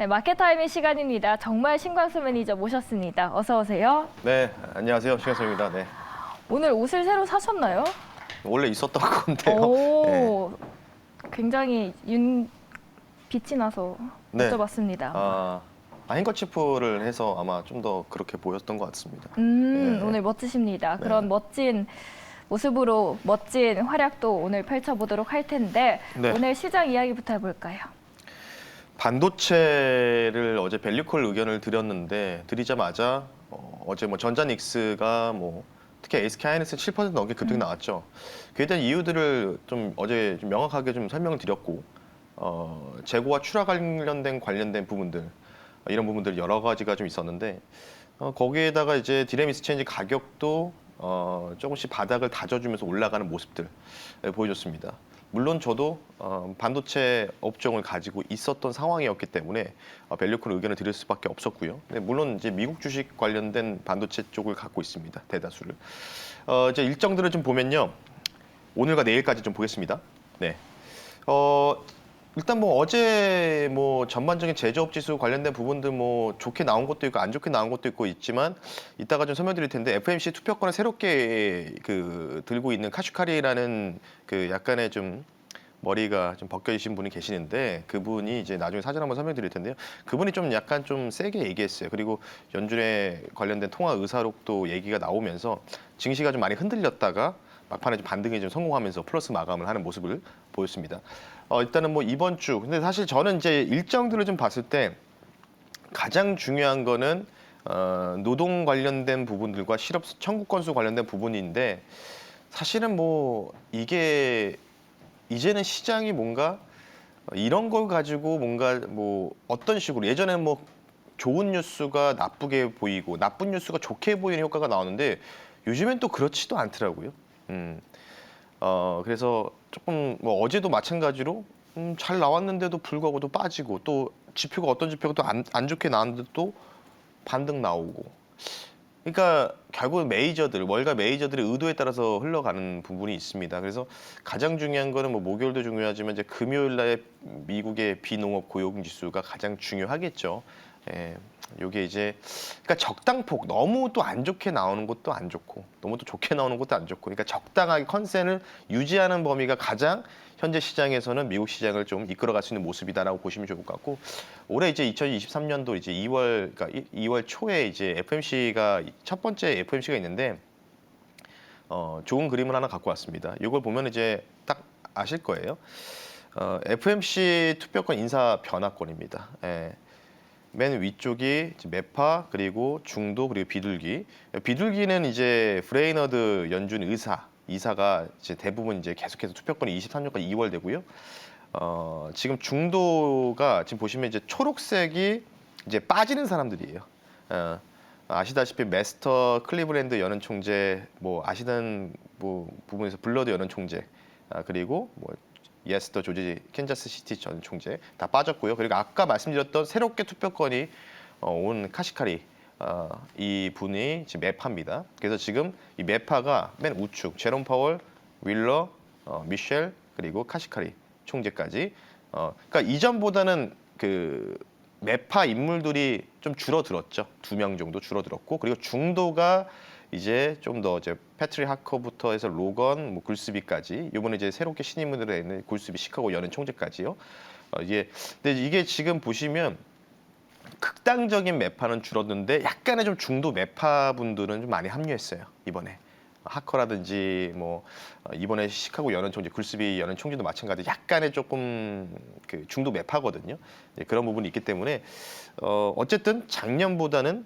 네, 마켓타이밍 시간입니다. 정말 신광수 매니저 모셨습니다. 어서 오세요. 네, 안녕하세요. 신현수입니다. 네. 오늘 옷을 새로 사셨나요? 원래 있었던 건데요. 오, 굉장히 빛이 나서 네. 여쭤봤습니다. 행거치프를 해서 아마 좀 더 그렇게 보였던 것 같습니다. 오늘 멋지십니다. 네. 그런 멋진 모습으로 멋진 활약도 오늘 펼쳐보도록 할 텐데 네. 오늘 시장 이야기부터 해볼까요? 반도체를 어제 밸류콜 의견을 드리자마자 어제 뭐 전자닉스가 특히 SK하이닉스 7% 넘게 급등 나왔죠. 그에 대한 이유들을 좀 어제 좀 명확하게 좀 설명을 드렸고 재고와 출하 관련된 부분들 이런 부분들 여러 가지가 좀 있었는데 거기에다가 이제 디램 익스체인지 가격도 조금씩 바닥을 다져주면서 올라가는 모습들 보여줬습니다. 물론 저도 반도체 업종을 가지고 있었던 상황이었기 때문에 밸류콜 의견을 드릴 수밖에 없었고요. 물론 이제 미국 주식 관련된 반도체 쪽을 갖고 있습니다. 대다수를. 이제 일정들을 좀 보면요. 오늘과 내일까지 좀 보겠습니다. 네. 일단 어제 전반적인 제조업 지수 관련된 부분들 좋게 나온 것도 있고 안 좋게 나온 것도 있지만 이따가 좀 설명드릴 텐데 FOMC 투표권을 새롭게 들고 있는 카슈카리라는 약간의 좀 머리가 좀 벗겨지신 분이 계시는데 그분이 이제 나중에 사진 한번 설명드릴 텐데요. 그분이 좀 약간 좀 세게 얘기했어요. 그리고 연준에 관련된 통화 의사록도 얘기가 나오면서 증시가 좀 많이 흔들렸다가 막판에 좀 반등에 좀 성공하면서 플러스 마감을 하는 모습을 보였습니다. 일단은 이번 주, 근데 사실 저는 이제 일정들을 좀 봤을 때 가장 중요한 거는 노동 관련된 부분들과 실업 청구 건수 관련된 부분인데 사실은 이게 이제는 시장이 뭔가 이런 걸 가지고 뭔가 어떤 식으로 예전에는 좋은 뉴스가 나쁘게 보이고 나쁜 뉴스가 좋게 보이는 효과가 나오는데 요즘엔 또 그렇지도 않더라고요. 그래서 조금 어제도 마찬가지로 잘 나왔는데도 불구하고 또 빠지고 또 지표가 어떤 지표가 또 안 좋게 나왔는데 또 반등 나오고 그러니까 결국은 월가 메이저들의 의도에 따라서 흘러가는 부분이 있습니다. 그래서 가장 중요한 거는 목요일도 중요하지만 이제 금요일 날에 미국의 비농업 고용 지수가 가장 중요하겠죠. 요게 이제 그러니까 적당폭 너무 또 안 좋게 나오는 것도 안 좋고 너무 또 좋게 나오는 것도 안 좋고 그러니까 적당하게 컨센을 유지하는 범위가 가장 현재 시장에서는 미국 시장을 좀 이끌어갈 수 있는 모습이다라고 보시면 좋을 것 같고 올해 이제 2023년도 이제 2월 초에 이제 FMC가 첫 번째 FMC가 있는데 좋은 그림을 하나 갖고 왔습니다. 이걸 보면 이제 딱 아실 거예요. FMC 투표권 인사 변화권입니다. 맨 위쪽이 매파 그리고 중도 그리고 비둘기. 비둘기는 이제 브레이너드 연준 이사가 이제 대부분 이제 계속해서 투표권이 23년까지 2월 되고요. 지금 중도가 지금 보시면 이제 초록색이 이제 빠지는 사람들이에요. 아시다시피 메스터 클리브랜드 연은 총재, 아시는 부분에서 블러드 연은 총재, 그리고 예스터 조지 캔자스 시티 전 총재 다 빠졌고요. 그리고 아까 말씀드렸던 새롭게 투표권이 온 카시카리 이 분이 지금 매파입니다. 그래서 지금 이 매파가 맨 우측 제롬 파월, 윌러, 미셸 그리고 카시카리 총재까지. 그러니까 이전보다는 매파 인물들이 좀 줄어들었죠. 2명 정도 줄어들었고 그리고 중도가 이제 좀 더 이제 패트리 하커부터 해서 로건, 굴스비까지 이번에 이제 새롭게 신임으로 있는 굴스비 시카고 연은 총재까지요. 근데 이게 지금 보시면 극단적인 매파는 줄었는데 약간의 좀 중도 매파 분들은 좀 많이 합류했어요 이번에. 하커라든지 이번에 시카고 연은 총재, 굴스비 연은 총재도 마찬가지 약간의 조금 중도 매파거든요. 그런 부분이 있기 때문에 어쨌든 작년보다는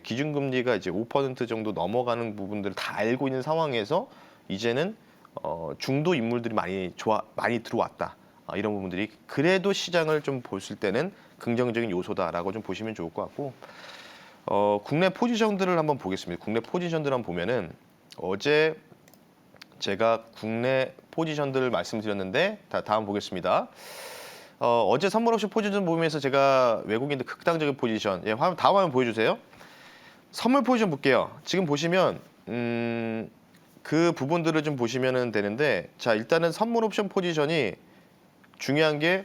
기준금리가 이제 5% 정도 넘어가는 부분들을 다 알고 있는 상황에서 이제는 중도 인물들이 많이 들어왔다. 이런 부분들이 그래도 시장을 좀 보실 때는 긍정적인 요소다라고 좀 보시면 좋을 것 같고 국내 포지션들을 한번 보겠습니다. 국내 포지션들 한번 보면은 어제 제가 국내 포지션들을 말씀드렸는데 다음 보겠습니다. 어제 선물 옵션 포지션 보면서 제가 외국인들 극단적인 포지션 다음 화면 보여주세요. 선물 포지션 볼게요. 지금 보시면 그 부분들을 좀 보시면 되는데 자 일단은 선물 옵션 포지션이 중요한 게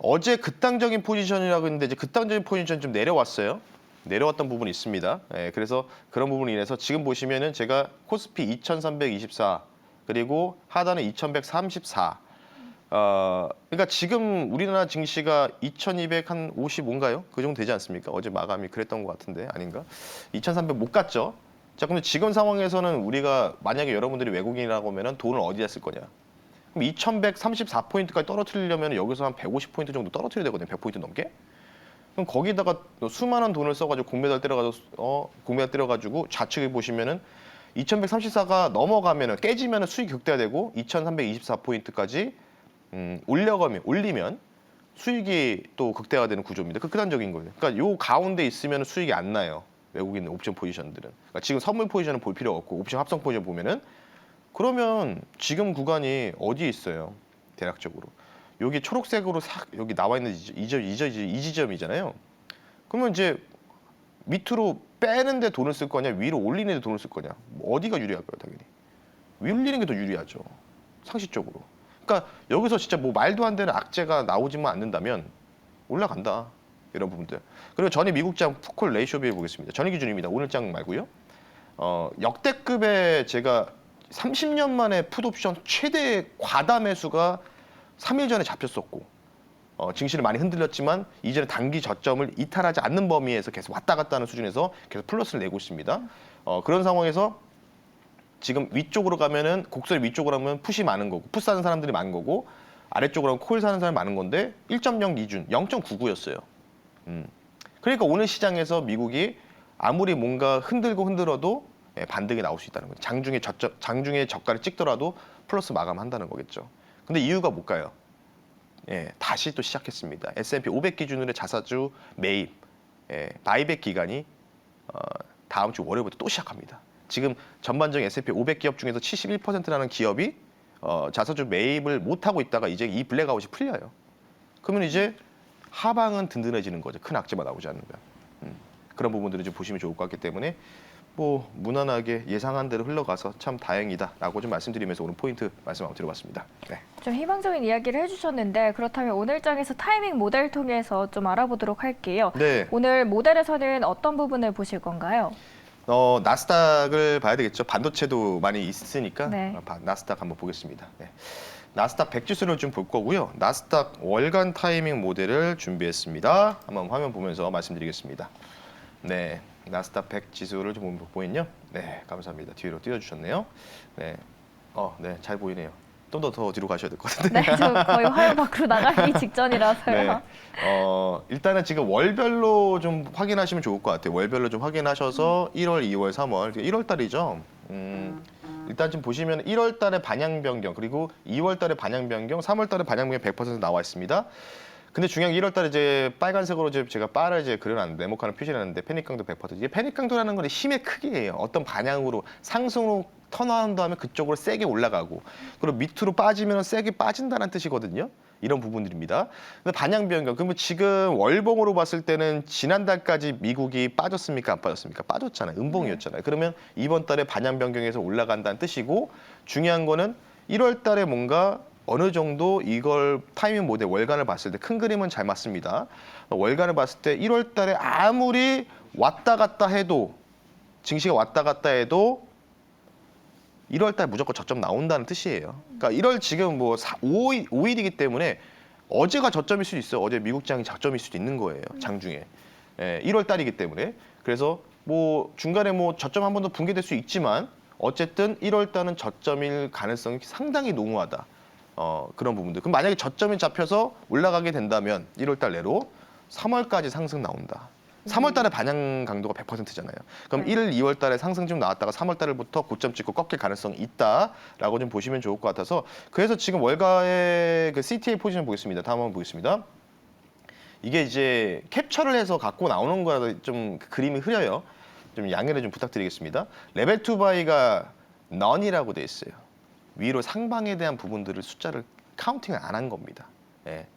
어제 극단적인 포지션이라고 했는데 이제 극단적인 포지션 좀 내려왔어요. 내려왔던 부분이 있습니다. 예, 그래서 그런 부분이 인해서 지금 보시면은 제가 코스피 2324 그리고 하단은 2134. 그러니까 지금 우리나라 증시가 2255인가요? 그 정도 되지 않습니까? 어제 마감이 그랬던 것 같은데 아닌가? 2300 못 갔죠. 자, 근데 지금 상황에서는 우리가 만약에 여러분들이 외국인이라고 하면은 돈을 어디다 쓸 거냐? 그럼 2134포인트까지 떨어뜨리려면 여기서 한 150포인트 정도 떨어뜨려야 되거든요. 100포인트 넘게. 그럼 거기다가 수많은 돈을 써가지고 공매달 때려가지고 좌측에 보시면은 2134가 넘어가면은 깨지면은 수익이 극대화되고 2324포인트까지 올리면 수익이 또 극대화되는 구조입니다. 그 극단적인 거예요. 그러니까 요 가운데 있으면 수익이 안 나요. 외국인 옵션 포지션들은. 그러니까 지금 선물 포지션은 볼 필요 없고 옵션 합성 포지션 보면은 그러면 지금 구간이 어디에 있어요? 대략적으로. 여기 초록색으로 싹 여기 나와 있는 이 지점이잖아요. 그러면 이제 밑으로 빼는데 돈을 쓸 거냐, 위로 올리는데 돈을 쓸 거냐. 어디가 유리할까요, 당연히? 위로 올리는 게 더 유리하죠. 상식적으로. 그러니까 여기서 진짜 뭐 말도 안 되는 악재가 나오지만 않는다면 올라간다. 이런 부분들. 그리고 전일 미국장 풋콜 레이쇼 비해 보겠습니다. 전일 기준입니다. 오늘 장 말고요. 역대급의 제가 30년 만에 풋옵션 최대 과다 매수가 3일 전에 잡혔었고 증시를 많이 흔들렸지만 이제는 단기 저점을 이탈하지 않는 범위에서 계속 왔다 갔다 하는 수준에서 계속 플러스를 내고 있습니다. 그런 상황에서 지금 위쪽으로 가면은 곡선이 위쪽으로 하면 풋이 많은 거고 풋 사는 사람들이 많은 거고 아래쪽으로 하면 콜 사는 사람이 많은 건데 1.0 기준 0.99였어요. 그러니까 오늘 시장에서 미국이 아무리 뭔가 흔들어도 반등이 나올 수 있다는 거죠. 장중에 저가를 찍더라도 플러스 마감한다는 거겠죠. 근데 이유가 뭘까요? 다시 또 시작했습니다. S&P 500 기준으로 자사주 매입, 바이백 기간이 다음 주 월요일부터 또 시작합니다. 지금 전반적인 S&P 500 기업 중에서 71%라는 기업이 자사주 매입을 못하고 있다가 이제 이 블랙아웃이 풀려요. 그러면 이제 하방은 든든해지는 거죠. 큰 악재가 나오지 않는다. 그런 부분들을 좀 보시면 좋을 것 같기 때문에 뭐 무난하게 예상한 대로 흘러가서 참 다행이다라고 좀 말씀드리면서 오늘 포인트 말씀 한번 드려봤습니다. 네. 좀 희망적인 이야기를 해주셨는데 그렇다면 오늘 장에서 타이밍 모델 통해서 좀 알아보도록 할게요. 네. 오늘 모델에서는 어떤 부분을 보실 건가요? 나스닥을 봐야 되겠죠. 반도체도 많이 있으니까 네. 나스닥 한번 보겠습니다. 네. 나스닥 100 지수를 좀 볼 거고요. 나스닥 월간 타이밍 모델을 준비했습니다. 한번 화면 보면서 말씀드리겠습니다. 네, 나스닥 100 지수를 좀 보이는요. 네, 감사합니다. 뒤로 띄워주셨네요. 네, 네, 잘 보이네요. 좀 더 뒤로 가셔야 될 것 같은데. 네, 저 거의 화면 밖으로 나가기 직전이라서요. 네. 일단은 지금 월별로 좀 확인하시면 좋을 것 같아요. 월별로 좀 확인하셔서 1월, 2월, 3월, 1월 달이죠. 일단 지금 보시면 1월 달에 반향 변경, 그리고 2월 달에 반향 변경, 3월 달에 반향 변경 100% 나와 있습니다. 근데 중요한 게 1월 달에 이제 빨간색으로 제가 바를 이제 그려놨는데, 네모칸을 표시해놨는데, 패닉 강도 100%. 이게 패닉 강도라는 건 힘의 크기예요. 어떤 반향으로 상승으로 턴한 다음에 그쪽으로 세게 올라가고, 그리고 밑으로 빠지면 세게 빠진다는 뜻이거든요. 이런 부분들입니다. 근데 반향 변경, 그러면 지금 월봉으로 봤을 때는 지난달까지 미국이 빠졌습니까? 안 빠졌습니까? 빠졌잖아요. 음봉이었잖아요. 그러면 이번 달에 반향 변경에서 올라간다는 뜻이고, 중요한 거는 1월 달에 뭔가 어느 정도 이걸 타이밍 모델 월간을 봤을 때 큰 그림은 잘 맞습니다. 월간을 봤을 때 1월 달에 아무리 왔다 갔다 해도 증시가 왔다 갔다 해도 1월 달 무조건 저점 나온다는 뜻이에요. 그러니까 1월 지금 뭐 5일이기 때문에 어제가 저점일 수도 있어요. 어제 미국장이 저점일 수도 있는 거예요. 장중에. 1월 달이기 때문에. 그래서 뭐 중간에 뭐 저점 한 번 더 붕괴될 수 있지만 어쨌든 1월 달은 저점일 가능성이 상당히 농후하다. 그런 부분들. 그럼 만약에 저점이 잡혀서 올라가게 된다면 1월 달 내로 3월까지 상승 나온다. 3월 달에 반향 강도가 100%잖아요. 그럼 1, 2월 달에 상승 좀 나왔다가 3월 달부터 고점 찍고 꺾일 가능성이 있다라고 좀 보시면 좋을 것 같아서 그래서 지금 월가의 그 CTA 포지션 보겠습니다. 다음 한번 보겠습니다. 이게 이제 캡처를 해서 갖고 나오는 거라서 좀 그림이 흐려요. 좀 양해를 좀 부탁드리겠습니다. 레벨 2 바이가 none이라고 돼 있어요. 위로 상방에 대한 부분들을 숫자를 카운팅을 안 한 겁니다.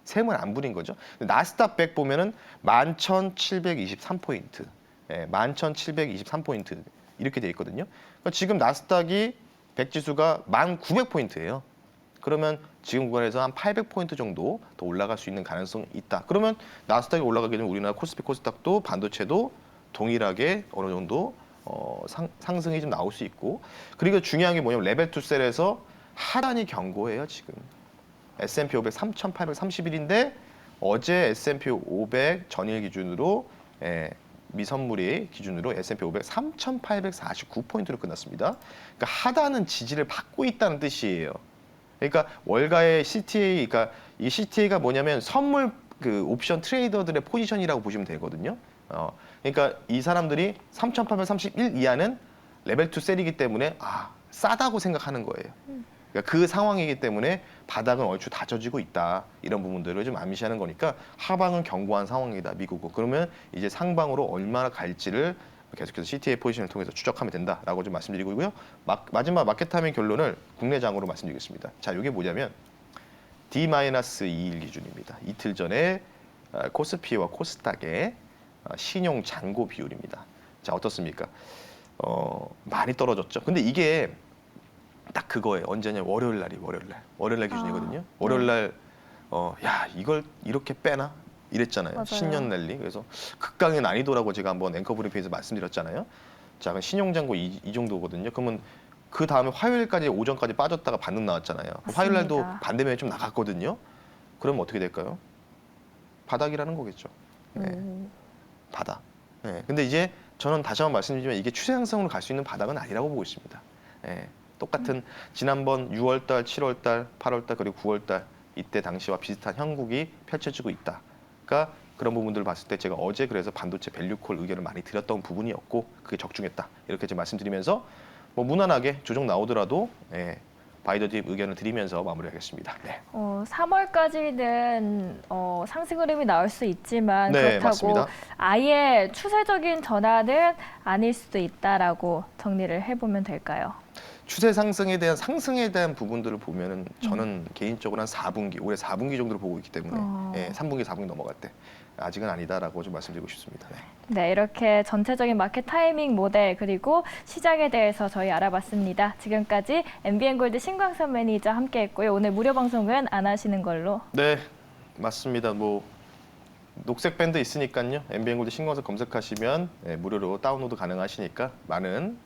셈을 안 부린 거죠. 나스닥 100 보면은 11,723포인트, 11,723포인트 이렇게 돼 있거든요. 그러니까 지금 나스닥이 100 지수가 1,900포인트예요. 그러면 지금 구간에서 한 800포인트 정도 더 올라갈 수 있는 가능성이 있다. 그러면 나스닥이 올라가게 되면 우리나라 코스피 코스닥도 반도체도 동일하게 어느 정도 상승이 좀 나올 수 있고, 그리고 중요한 게 뭐냐면 레벨 투 셀에서 하단이 견고해요. 지금 S&P 500 3,831인데 어제 S&P 500 전일 기준으로 미선물이 기준으로 S&P 500 3,849포인트로 끝났습니다. 그러니까 하단은 지지를 받고 있다는 뜻이에요. 그러니까 월가의 CTA, 그러니까 이 CTA가 뭐냐면 선물 그 옵션 트레이더들의 포지션이라고 보시면 되거든요. 그러니까 이 사람들이 3,831 이하는 레벨 2 셀이기 때문에 싸다고 생각하는 거예요. 그러니까 그 상황이기 때문에 바닥은 얼추 다져지고 있다. 이런 부분들을 좀 암시하는 거니까 하방은 견고한 상황이다. 미국은. 그러면 이제 상방으로 얼마나 갈지를 계속해서 CTA 포지션을 통해서 추적하면 된다라고 좀 말씀드리고 있고요. 마지막 마켓 타이밍 결론을 국내장으로 말씀드리겠습니다. 자, 이게 뭐냐면 D-2일 기준입니다. 이틀 전에 코스피와 코스닥의 신용 잔고 비율입니다. 자, 어떻습니까? 많이 떨어졌죠. 근데 이게 딱 그거예요. 언제냐? 월요일 날 기준이거든요. 월요일 날 야, 이걸 이렇게 빼나? 이랬잖아요. 맞아요. 신년 랠리. 그래서 극강의 난이도라고 제가 한번 앵커 브리핑에서 말씀드렸잖아요. 자, 그럼 신용잔고 이 정도거든요. 그러면 그 다음에 화요일까지 오전까지 빠졌다가 반등 나왔잖아요. 화요일 날도 맞습니다. 반대면에 좀 나갔거든요. 그러면 어떻게 될까요? 바닥이라는 거겠죠. 네. 바닥. 네. 근데 이제 저는 다시 한번 말씀드리지만 이게 추세 상승으로 갈 수 있는 바닥은 아니라고 보고 있습니다. 네. 똑같은 지난번 6월달, 7월달, 8월달 그리고 9월달 이때 당시와 비슷한 형국이 펼쳐지고 있다. 그러니까 그런 부분들을 봤을 때 제가 어제 그래서 반도체 밸류콜 의견을 많이 드렸던 부분이었고 그게 적중했다. 이렇게 좀 말씀드리면서 뭐 무난하게 조정 나오더라도 바이더딥 의견을 드리면서 마무리하겠습니다. 네. 3월까지는 상승 흐름이 나올 수 있지만 네, 그렇다고 맞습니다. 아예 추세적인 전환은 아닐 수도 있다라고 정리를 해보면 될까요? 추세 상승에 대한 부분들을 보면은 저는 개인적으로 한 4분기, 올해 4분기 정도를 보고 있기 때문에 3분기, 4분기 넘어갈 때 아직은 아니다라고 좀 말씀드리고 싶습니다. 네. 네, 이렇게 전체적인 마켓 타이밍 모델 그리고 시장에 대해서 저희 알아봤습니다. 지금까지 MBN골드 신광선 매니저 함께했고요. 오늘 무료 방송은 안 하시는 걸로. 네, 맞습니다. 뭐 녹색 밴드 있으니까요. MBN골드 신광선 검색하시면 무료로 다운로드 가능하시니까 많은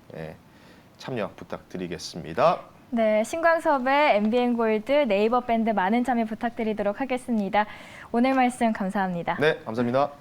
참여 부탁드리겠습니다. 네, 신광섭의 MBN골드 네이버 밴드 많은 참여 부탁드리도록 하겠습니다. 오늘 말씀 감사합니다. 네, 감사합니다.